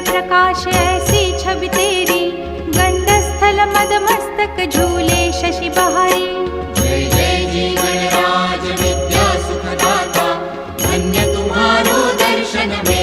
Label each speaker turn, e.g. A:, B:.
A: प्रकाश ऐसी छवि तेरी, गंडस्थल मद मस्तक झूले शशि बहारी।
B: जय जय जी गणराज विद्या सुखदाता, धन्य तुम्हारो दर्शन में